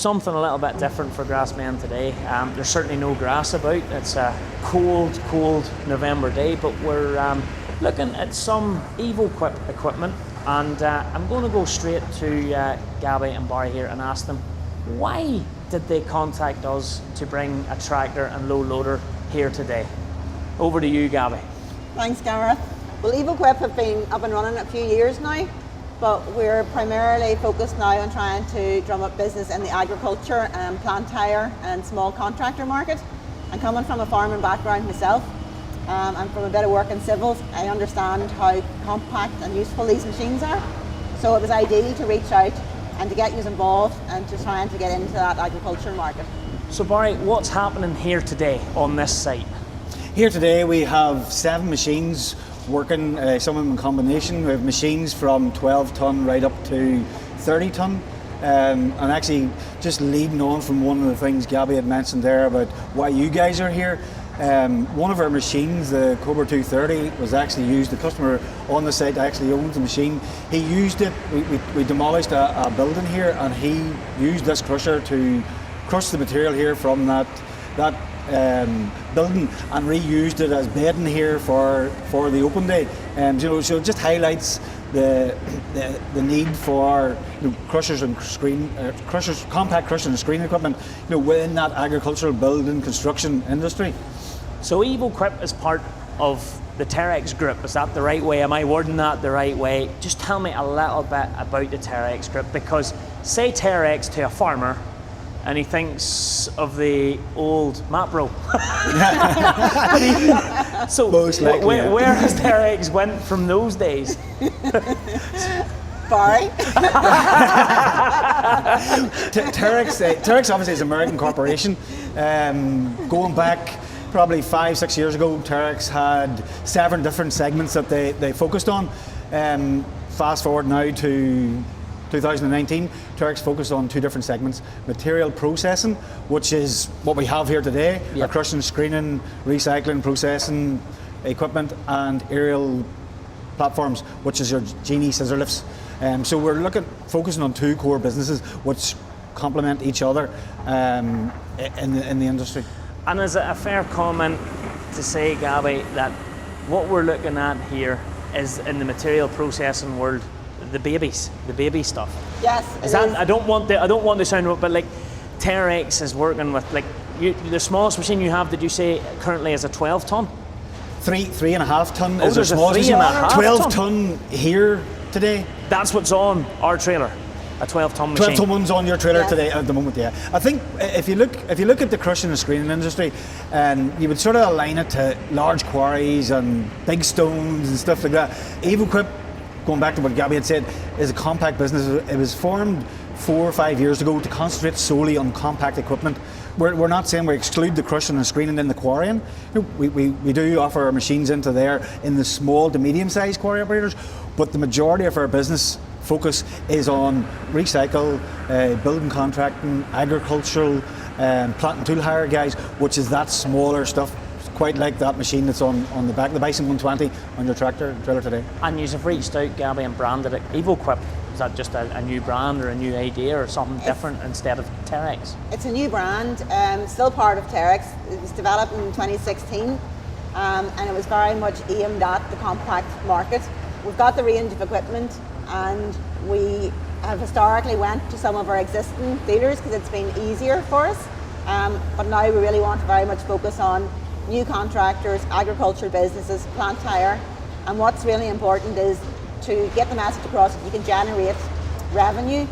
something a little bit different for GRASSMEN today. There's certainly no grass about. It's a cold November day, but we're looking at some Evoquip equipment, and I'm going to go straight to Gabby and Barry here and ask them, why did they contact us to bring a tractor and low loader here today? Over to you, Gabby. Thanks, Gareth. Well, Evoquip have been up and running a few years now, but we're primarily focused now on trying to drum up business in the agriculture and plant hire and small contractor market. I'm coming from a farming background myself. I'm from a bit of work in civils. I understand how compact and useful these machines are. So it was ideal to reach out and to get you involved and to try and to get into that agriculture market. So Barry, what's happening here today on this site? Here today we have 7 machines working, some of them in combination. We have machines from 12 tonne right up to 30 tonne. And actually, just leading on from one of the things Gabby had mentioned there about why you guys are here, one of our machines, the Cobra 230, was actually used. The customer on the site actually owns the machine. He used it, we demolished a building here, and he used this crusher to crush the material here from that building and reused it as bedding here for the open day. So it just highlights the need for crushers and compact crushing and screening equipment, within that agricultural building construction industry. So Evoquip is part of the Terex group. Is that the right way? Am I wording that the right way? Just tell me a little bit about the Terex group, because say Terex to a farmer, and he thinks of the old Mapro. So where has Terex went from those days? Barry? Terex obviously is an American corporation. Going back probably 5-6 years ago, Terex had 7 different segments that they focused on. Fast forward now to 2019, Terex focused on 2 different segments: material processing, which is what we have here today, our crushing, screening, recycling, processing equipment, and aerial platforms, which is your Genie scissor lifts. So we're focusing on 2 core businesses which complement each other in the industry. And is it a fair comment to say, Gabby, that what we're looking at here is, in the material processing world, the baby stuff? Yes. I don't want to sound, but like Terex is working with the smallest machine you have. Did you say currently is a 12 tonne? 3.5 tonne is our our smallest machine. 12 tonne here today. That's what's on our trailer. A 12 tonne machine. 12 tonne one's on your trailer today at the moment, yeah. I think if you look at the crushing and screening industry, you would sort of align it to large quarries and big stones and stuff like that. Evoquip, going back to what Gabby had said, is a compact business. It was formed 4 or 5 years ago to concentrate solely on compact equipment. We're not saying we exclude the crushing and screening in the quarrying. We do offer our machines into there in the small to medium-sized quarry operators, but the majority of our business focus is on recycle, building contracting, agricultural, plant and tool hire guys, which is that smaller stuff, quite like that machine that's on the back, the Bison 120 on your trailer today. And you have reached out, Gabby, and branded it Evoquip. Is that just a new brand or a new idea or something different instead of Terex? It's a new brand, still part of Terex. It was developed in 2016, and it was very much aimed at the compact market. We've got the range of equipment, and we have historically went to some of our existing dealers because it's been easier for us. But now we really want to very much focus on new contractors, agricultural businesses, plant hire, and what's really important is to get the message across that you can generate revenue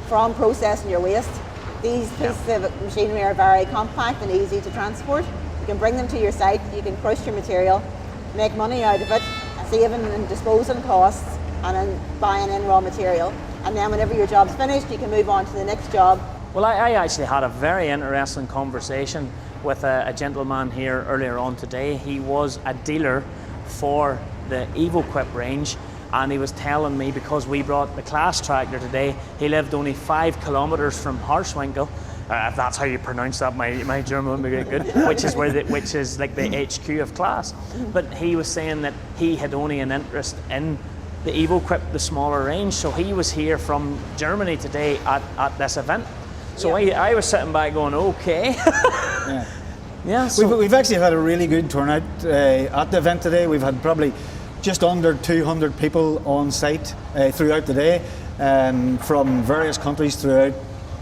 from processing your waste. These pieces of machinery are very compact and easy to transport. You can bring them to your site, you can crush your material, make money out of it, saving and disposing costs, and then buying in raw material. And then whenever your job's finished, you can move on to the next job. Well, I actually had a very interesting conversation with a gentleman here earlier on today. He was a dealer for the Evoquip range, and he was telling me, because we brought the class tractor today, he lived only 5 kilometres from Harshwinkel. If that's how you pronounce that, my German wouldn't be very good. which is like the HQ of class. But he was saying that he had only an interest in the Evoquip, the smaller range. So he was here from Germany today at this event. So I was sitting back going, okay. Yeah. Yeah. So We've actually had a really good turnout at the event today. We've had probably just under 200 people on site throughout the day, from various countries throughout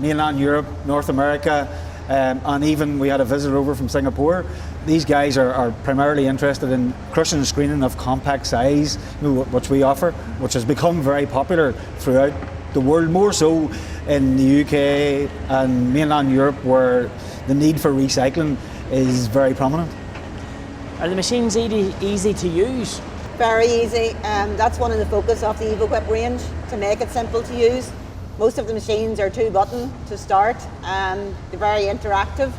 mainland Europe, North America, and even we had a visitor over from Singapore. These guys are primarily interested in crushing and screening of compact size, which we offer, which has become very popular throughout the world, more so in the UK and mainland Europe, where the need for recycling is very prominent. are the machines easy to use? Very easy. That's one of the focus of the Evoquip range, to make it simple to use. Most of the machines are 2-button to start. They're very interactive,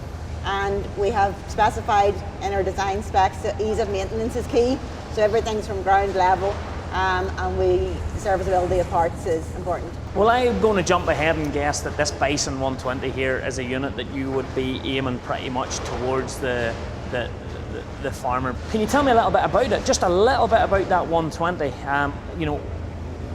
and we have specified in our design specs that ease of maintenance is key. So everything's from ground level, and the serviceability of parts is important. Well, I'm going to jump ahead and guess that this Bison 120 here is a unit that you would be aiming pretty much towards the farmer. Can you tell me a little bit about it? Just a little bit about that 120. You know,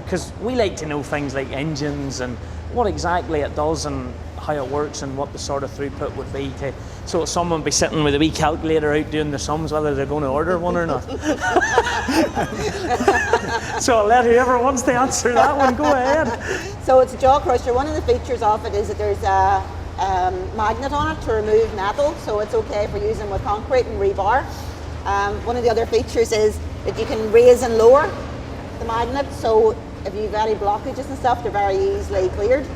because we like to know things like engines and what exactly it does and how it works and what the sort of throughput would be to, so someone be sitting with a wee calculator out doing the sums whether they're going to order one or not. So I'll let whoever wants to answer that one go ahead. So it's a jaw crusher. One of the features of it is that there's a magnet on it to remove metal, so it's okay for using with concrete and rebar. One of the other features is that you can raise and lower the magnet, so if you've any blockages and stuff, they're very easily cleared.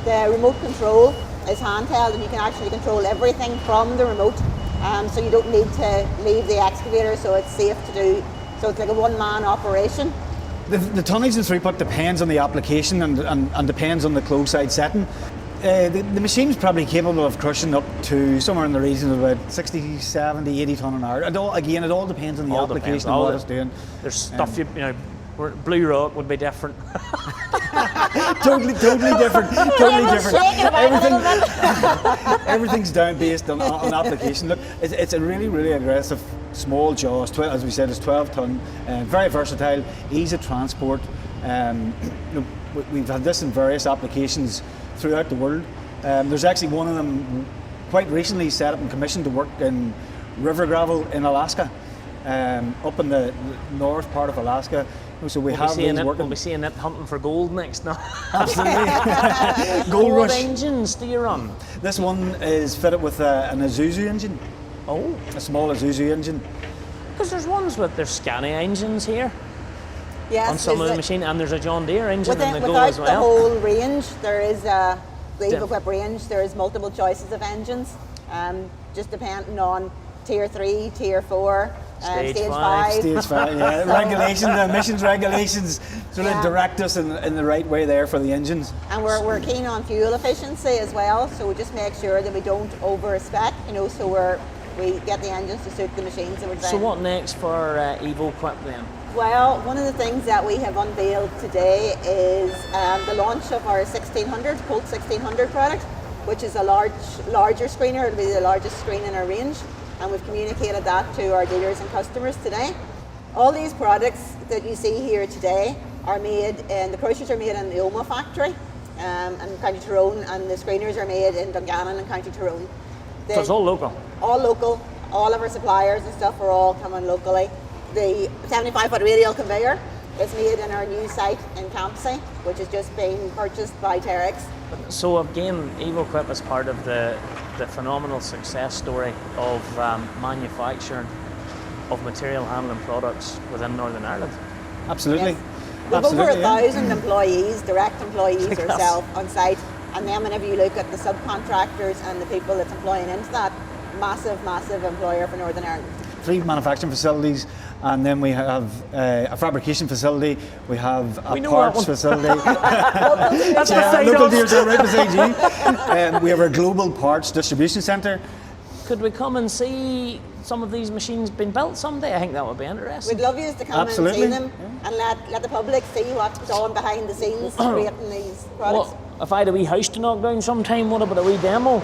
The remote control is handheld, and you can actually control everything from the remote, so you don't need to leave the excavator, so it's safe to do. So it's like a one-man operation. The tonnage and throughput depends on the application and depends on the close side setting. The machine's probably capable of crushing up to somewhere in the region of about 60, 70, 80 tonne an hour. It all depends on the application and what it's doing. There's stuff you know. Blue rock would be different. Totally different. Everything's down based on application. Look, it's a really aggressive small jaw. As we said, it's 12 tonne, very versatile, easy of transport. We've had this in various applications throughout the world. There's actually one of them quite recently set up and commissioned to work in river gravel in Alaska, up in the north part of Alaska. So we'll be seeing it hunting for gold next now. Absolutely. Gold What rush. engines do you run? This one is fitted with an Isuzu engine. Oh. A small Isuzu engine. Because there's Scania engines here Yes, on some of the machine, and there's a John Deere engine in the Go without as well. the whole range, there is the Evoquip range. There is multiple choices of engines, just depending on Tier 3, Tier 4, Stage Stage 5. 5. Stage 5, yeah. Regulations, the emissions regulations sort of direct us in the right way there for the engines. And we're keen on fuel efficiency as well, so we just make sure that we don't over-spec, so we get the engines to suit the machines that we're designing. So what next for Evoquip then? Well, one of the things that we have unveiled today is the launch of our 1600, Colt 1600 product, which is a larger screener. It'll be the largest screen in our range, and we've communicated that to our dealers and customers today. All these products that you see here today are made, and the crushers are made in the Oma factory in County Tyrone, and the screeners are made in Dungannon and County Tyrone. So it's all local? All local. All of our suppliers and stuff are all coming locally. The 75-foot radial conveyor is made in our new site in Campsie, which is just being purchased by Terex. So again, Evoquip is part of the phenomenal success story of manufacturing of material handling products within Northern Ireland. Absolutely. Yes. We've over 1,000 employees, direct employees Yes. ourselves on site, and then whenever you look at the subcontractors and the people that's employing into that, massive employer for Northern Ireland. 3 manufacturing facilities, and then we have a fabrication facility, we have a parts facility. That's local dealers are right beside you. We have our global parts distribution centre. Could we come and see some of these machines being built someday? I think that would be interesting. We'd love you to come Absolutely. and see them and let the public see what's on behind the scenes creating these products. If I had a wee house to knock down sometime, what about a wee demo?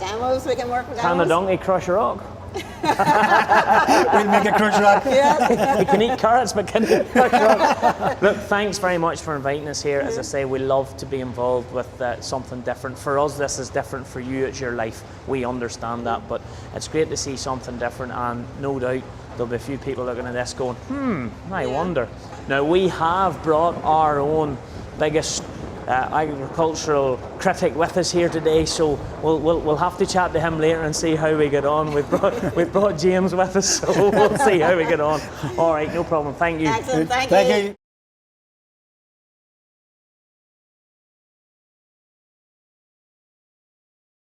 Demos, we can work with Can the demos. donkey crush a rock? We'll make a crush rock. Yeah. He can eat carrots, but can he? Look, thanks very much for inviting us here. As I say, we love to be involved with something different. For us, this is different. For you, it's your life. We understand that, but it's great to see something different, and no doubt there'll be a few people looking at this going, I wonder. Now, we have brought our own biggest agricultural critic with us here today, so we'll have to chat to him later and see how we get on. We've brought James with us, so we'll see how we get on. All right, no problem. Thank you. Excellent, thank Thank you. you.